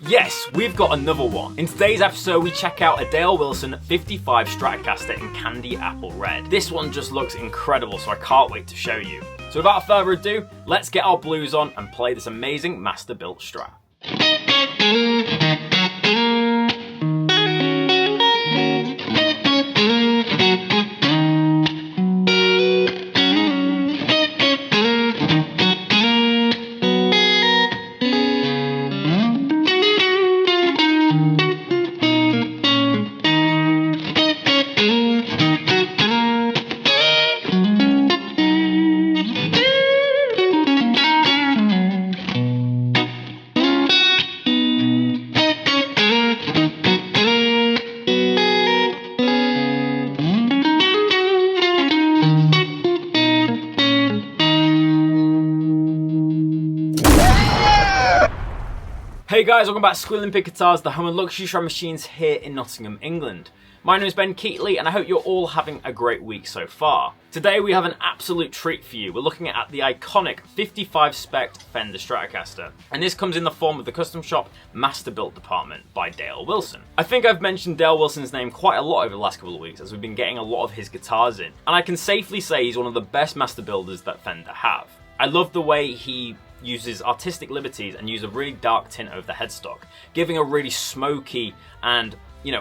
Yes, we've got another one. In today's episode, we check out a Dale Wilson 55 Stratocaster in Candy Apple Red. This one just looks incredible, so I can't wait to show you. So without further ado, let's get our blues on and play this amazing Masterbuilt Strat. Hey guys, welcome back to Squealing Pig Guitars, the home of luxury shred machines here in Nottingham, England. My name is Ben Keightley and I hope you're all having a great week so far. Today we have an absolute treat for you. We're looking at the iconic 55 Spec Fender Stratocaster, and this comes in the form of the custom shop Masterbuilt department by Dale Wilson. I think I've mentioned Dale Wilson's name quite a lot over the last couple of weeks as we've been getting a lot of his guitars in, and I can safely say he's one of the best master builders that Fender have. I love the way he uses artistic liberties and uses a really dark tint over the headstock, giving a really smoky and,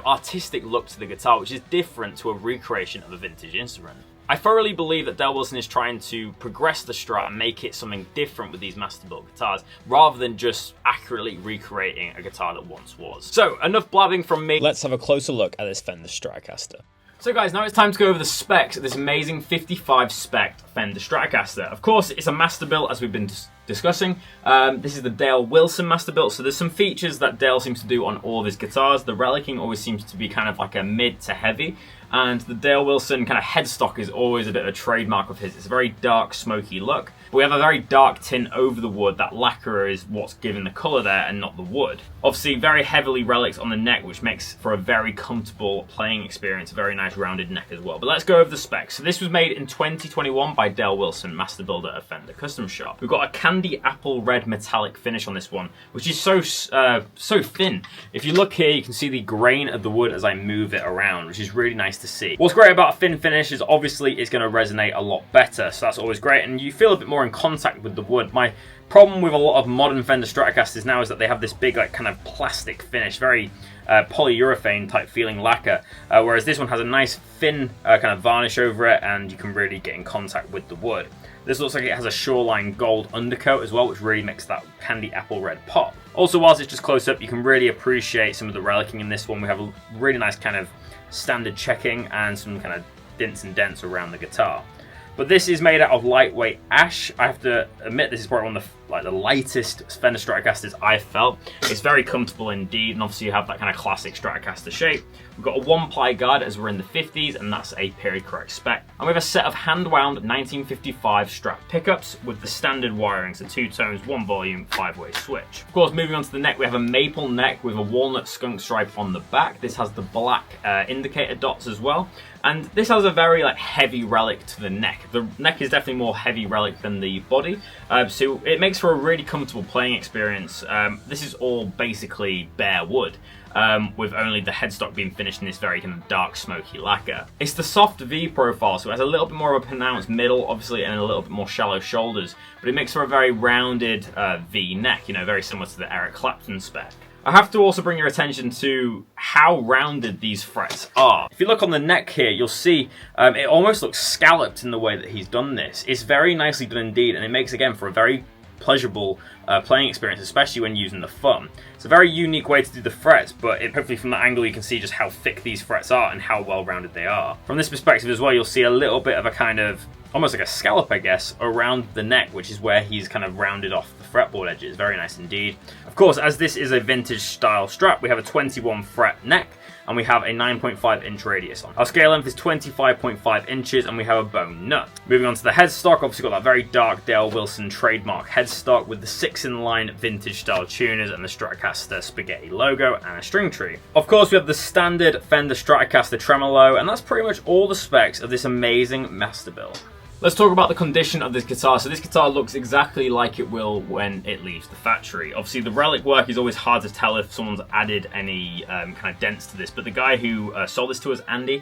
artistic look to the guitar, which is different to a recreation of a vintage instrument. I thoroughly believe that Dale Wilson is trying to progress the Strat and make it something different with these Masterbuilt guitars, rather than just accurately recreating a guitar that once was. So, enough blabbing from me. Let's have a closer look at this Fender Stratocaster. So guys, now it's time to go over the specs of this amazing 55 Spec Fender Stratocaster. Of course, it's a Masterbuilt, as we've been discussing. This is the Dale Wilson Masterbuilt, so there's some features that Dale seems to do on all of his guitars. The relicking always seems to be kind of like a mid to heavy, and the Dale Wilson kind of headstock is always a bit of a trademark of his. It's a very dark, smoky look, but we have a very dark tint over the wood. That lacquer is what's giving the colour there and not the wood. Obviously, very heavily relics on the neck, which makes for a very comfortable playing experience, a very nice rounded neck as well. But let's go over the specs. So this was made in 2021 by Dale Wilson, master builder at Fender Custom Shop. We've got a candy apple red metallic finish on this one, which is so thin. If you look here, you can see the grain of the wood as I move it around, which is really nice to see. What's great about a thin finish is obviously it's going to resonate a lot better, so that's always great, and you feel a bit more in contact with the wood. My problem with a lot of modern Fender Stratocasters now is that they have this big kind of plastic finish, very polyurethane type feeling lacquer, whereas this one has a nice thin kind of varnish over it, and you can really get in contact with the wood. This looks like it has a shoreline gold undercoat as well, which really makes that candy apple red pop. Also, whilst it's just close up, you can really appreciate some of the relicking in this one. We have a really nice kind of standard checking and some kind of dints and dents around the guitar. But this is made out of lightweight ash. I have to admit, this is probably one of the lightest Fender Stratocasters I've felt. It's very comfortable indeed, and obviously you have that kind of classic Stratocaster shape. We've got a one-ply guard as we're in the 50s, and that's a period correct spec. And we have a set of hand-wound 1955 Strat pickups with the standard wiring, so 2 tones, 1 volume, 5-way switch. Of course, moving on to the neck, we have a maple neck with a walnut skunk stripe on the back. This has the black indicator dots as well. And this has a very heavy relic to the neck. The neck is definitely more heavy relic than the body, so it makes for a really comfortable playing experience. This is all basically bare wood, with only the headstock being finished in this very kind of dark, smoky lacquer. It's the soft V profile, so it has a little bit more of a pronounced middle, obviously, and a little bit more shallow shoulders, but it makes for a very rounded V neck, very similar to the Eric Clapton spec. I have to also bring your attention to how rounded these frets are. If you look on the neck here, you'll see it almost looks scalloped in the way that he's done this. It's very nicely done indeed, and it makes, again, for a very pleasurable playing experience, especially when using the thumb. It's a very unique way to do the frets, but hopefully from that angle you can see just how thick these frets are and how well rounded they are. From this perspective as well, you'll see a little bit of a kind of, almost like a scallop, I guess, around the neck, which is where he's kind of rounded off the fretboard edges. Very nice indeed. Of course, as this is a vintage style Strat, we have a 21 fret neck, and we have a 9.5 inch radius on. Our scale length is 25.5 inches, and we have a bone nut. Moving on to the headstock, obviously got that very dark Dale Wilson trademark headstock with the 6-in-line vintage style tuners and the Stratocaster spaghetti logo and a string tree. Of course, we have the standard Fender Stratocaster tremolo, and that's pretty much all the specs of this amazing Masterbuilt. Let's talk about the condition of this guitar. So this guitar looks exactly like it will when it leaves the factory. Obviously the relic work is always hard to tell if someone's added any kind of dents to this, but the guy who sold this to us, Andy,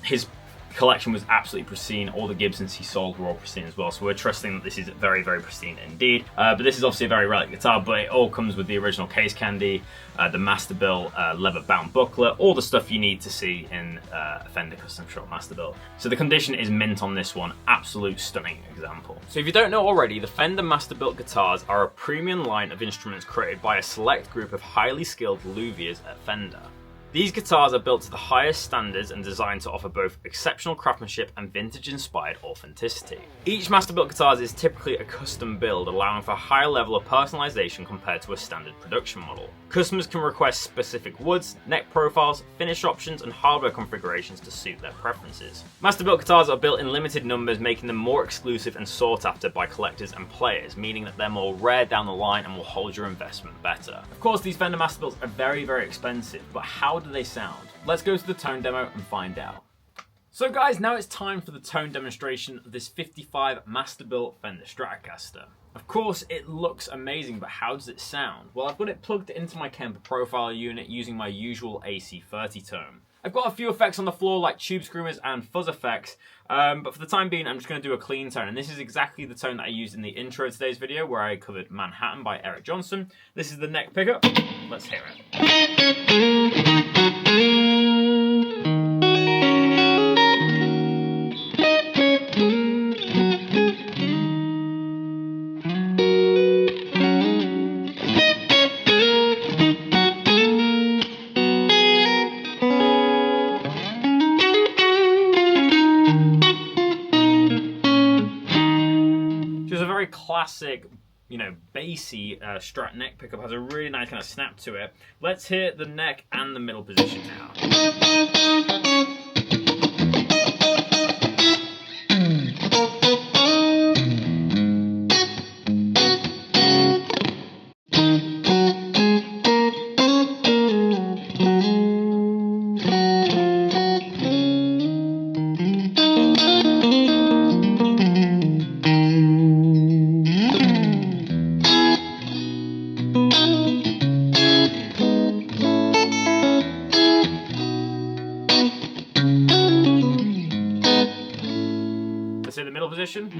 his collection was absolutely pristine. All the Gibsons he sold were all pristine as well, so we're trusting that this is very, very pristine indeed. But this is obviously a very relic guitar, but it all comes with the original case candy, the Masterbuilt leather-bound booklet, all the stuff you need to see in a Fender custom shop Masterbuilt. So the condition is mint on this one, absolute stunning example. So if you don't know already, the Fender Masterbuilt guitars are a premium line of instruments created by a select group of highly skilled luthiers at Fender. These guitars are built to the highest standards and designed to offer both exceptional craftsmanship and vintage-inspired authenticity. Each Masterbuilt guitar is typically a custom build, allowing for a higher level of personalization compared to a standard production model. Customers can request specific woods, neck profiles, finish options, and hardware configurations to suit their preferences. Masterbuilt guitars are built in limited numbers, making them more exclusive and sought after by collectors and players, meaning that they're more rare down the line and will hold your investment better. Of course, these Fender Masterbuilts are very, very expensive, but how do they sound? Let's go to the tone demo and find out. So guys, now it's time for the tone demonstration of this 55 Masterbuilt Fender Stratocaster. Of course, it looks amazing, but how does it sound? Well, I've got it plugged into my Kemper Profile unit using my usual AC30 tone. I've got a few effects on the floor like tube screamers and fuzz effects, but for the time being I'm just going to do a clean tone, and this is exactly the tone that I used in the intro to today's video where I covered Manhattan by Eric Johnson. This is the neck pickup. Let's hear it. Classic, you know, bassy Strat neck pickup, has a really nice kind of snap to it. Let's hear the neck and the middle position now. Let's say the middle position.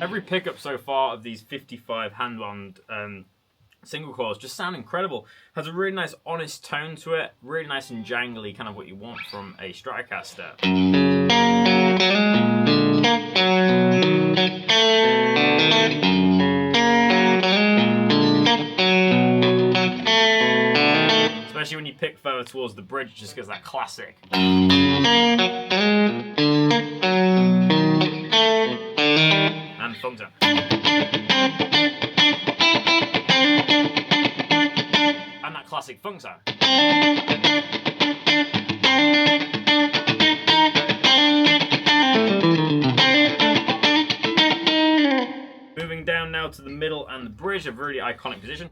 Every pickup so far of these 55 hand-wound single coils just sound incredible. Has a really nice honest tone to it, really nice and jangly, kind of what you want from a Stratocaster. Especially when you pick further towards the bridge, it just gives that classic. And thumb tone. And that classic funk sound. Moving down now to the middle and the bridge, a really iconic position.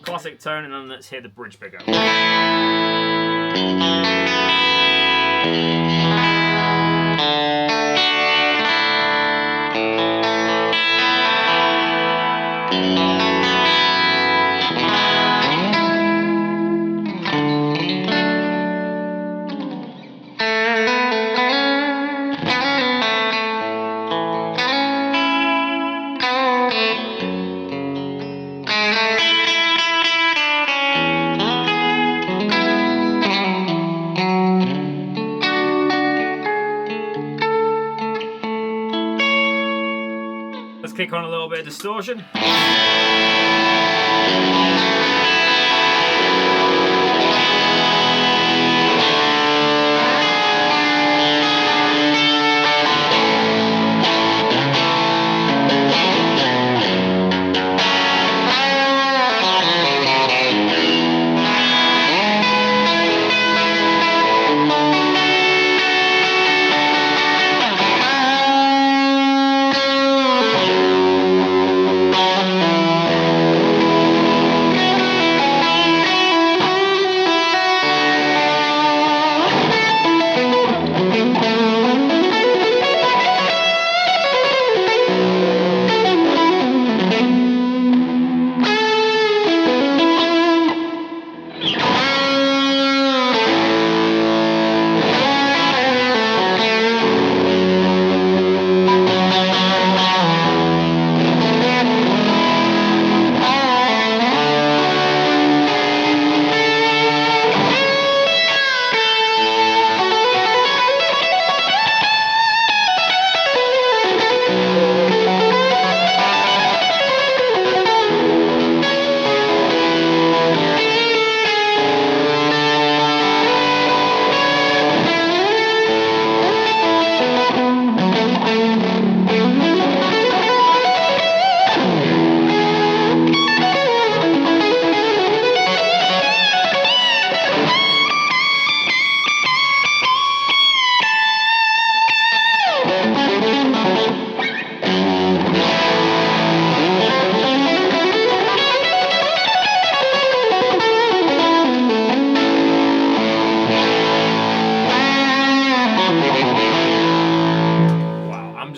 classic tone, and then let's hear the bridge pickup. Let's kick on a little bit of distortion.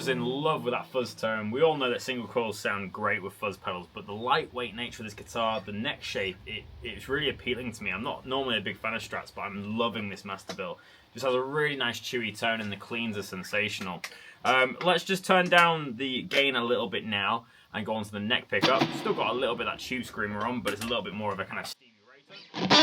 In love with that fuzz tone. We all know that single coils sound great with fuzz pedals, but the lightweight nature of this guitar, the neck shape, it's really appealing to me. I'm not normally a big fan of Strats, but I'm loving this Masterbuilt. Just has a really nice chewy tone, and the cleans are sensational. Let's just turn down the gain a little bit now and go on to the neck pickup. Still got a little bit of that tube screamer on, but it's a little bit more of a kind of steamy rater.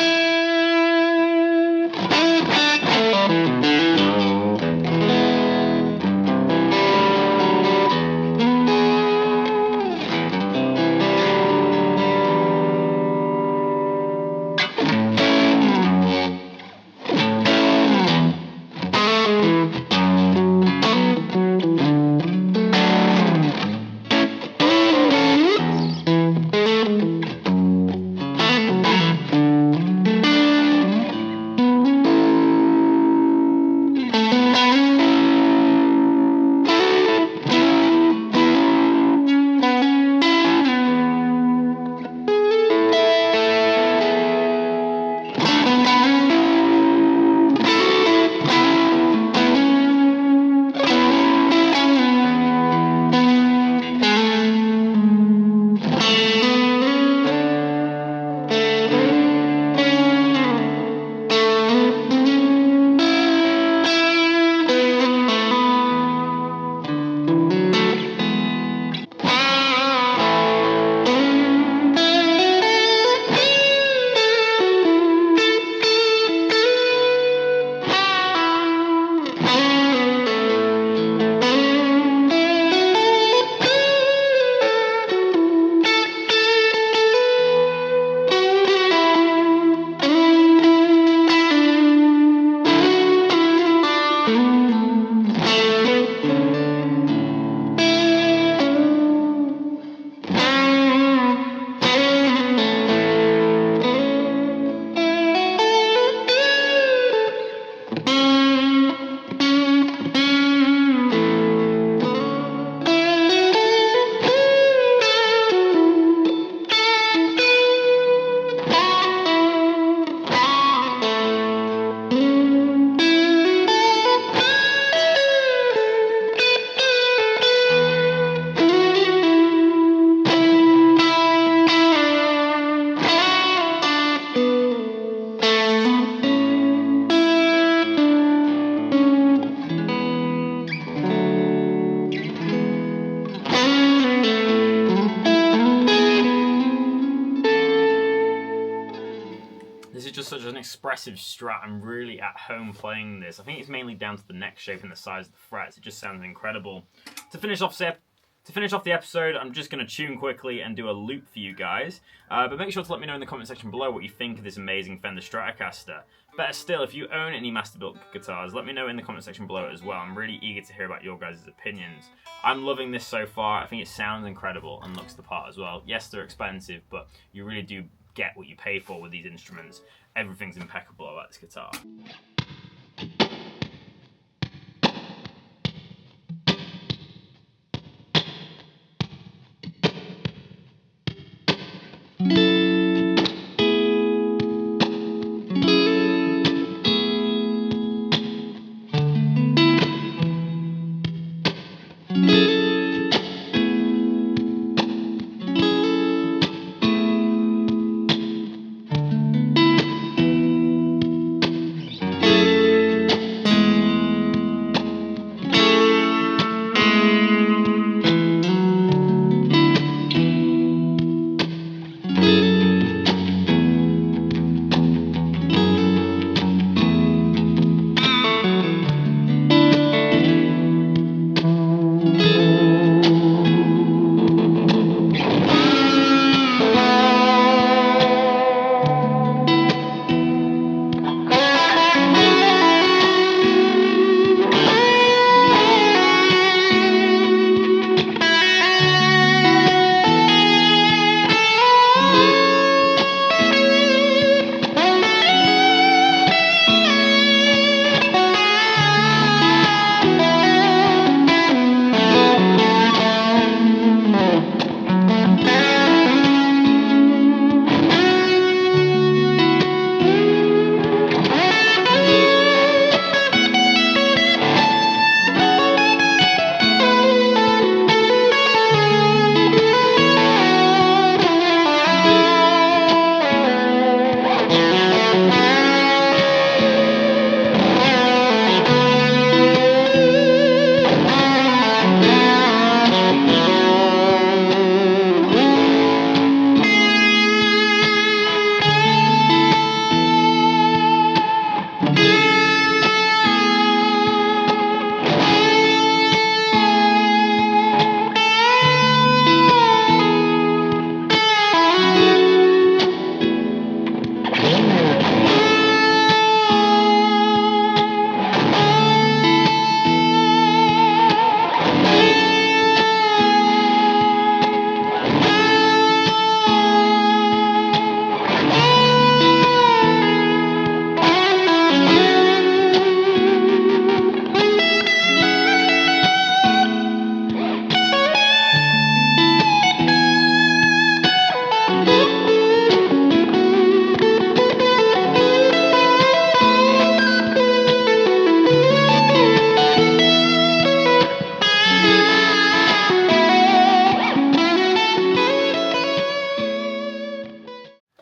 just such an expressive Strat. I'm really at home playing this. I think it's mainly down to the neck shape and the size of the frets. It just sounds incredible. To finish off the episode, I'm just going to tune quickly and do a loop for you guys. But make sure to let me know in the comment section below what you think of this amazing Fender Stratocaster. Better still, if you own any Masterbuilt guitars, let me know in the comment section below as well. I'm really eager to hear about your guys' opinions. I'm loving this so far. I think it sounds incredible and looks the part as well. Yes, they're expensive, but you really do get what you pay for with these instruments. Everything's impeccable about this guitar.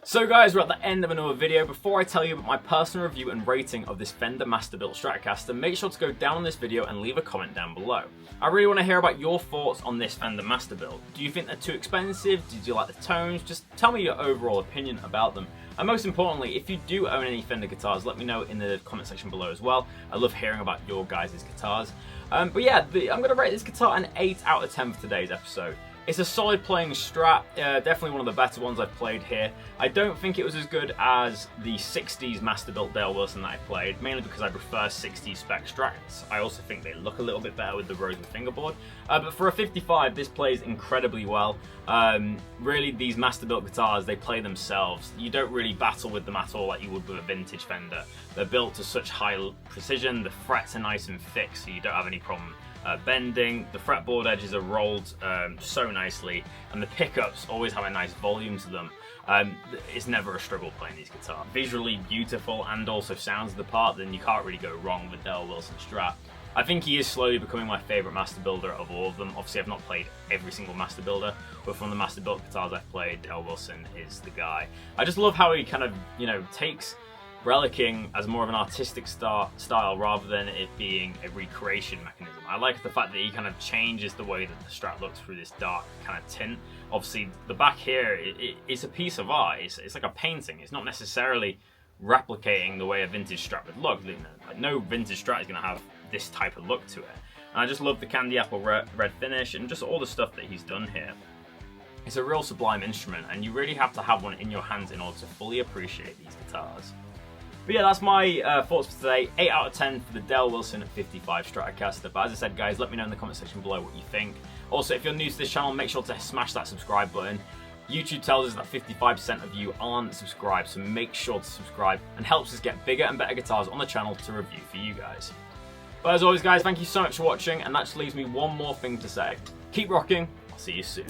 So guys, we're at the end of another video. Before I tell you about my personal review and rating of this Fender Masterbuilt Stratocaster, make sure to go down on this video and leave a comment down below. I really want to hear about your thoughts on this Fender Masterbuilt. Do you think they're too expensive? Did you like the tones? Just tell me your overall opinion about them. And most importantly, if you do own any Fender guitars, let me know in the comment section below as well. I love hearing about your guys' guitars. But yeah, I'm going to rate this guitar an 8 out of 10 for today's episode. It's a solid playing Strat, definitely one of the better ones I've played here. I don't think it was as good as the 60s Masterbuilt Dale Wilson that I played, mainly because I prefer 60s spec Strats. I also think they look a little bit better with the Rosewood fingerboard. But for a 55, this plays incredibly well. Really, these Masterbuilt guitars, they play themselves. You don't really battle with them at all like you would with a vintage Fender. They're built to such high precision, the frets are nice and thick, so you don't have any problem bending. The fretboard edges are rolled so nicely, and the pickups always have a nice volume to them. It's never a struggle playing these guitars. Visually beautiful and also sounds the part, then you can't really go wrong with Dale Wilson Strat. I think he is slowly becoming my favourite master builder of all of them. Obviously I've not played every single master builder, but from the Masterbuilt guitars I've played, Dale Wilson is the guy. I just love how he kind of, takes relicking as more of an artistic style rather than it being a recreation mechanism. I like the fact that he kind of changes the way that the Strat looks through this dark kind of tint. Obviously the back here, it's a piece of art. It's like a painting. It's not necessarily replicating the way a vintage Strat would look. Like, no vintage Strat is going to have this type of look to it. And I just love the candy apple red finish and just all the stuff that he's done here. It's a real sublime instrument, and you really have to have one in your hands in order to fully appreciate these guitars. But yeah, that's my thoughts for today. 8 out of 10 for the Dale Wilson 55 Stratocaster. But as I said, guys, let me know in the comment section below what you think. Also, if you're new to this channel, make sure to smash that subscribe button. YouTube tells us that 55% of you aren't subscribed, so make sure to subscribe, and helps us get bigger and better guitars on the channel to review for you guys. But as always, guys, thank you so much for watching, and that just leaves me one more thing to say. Keep rocking. I'll see you soon.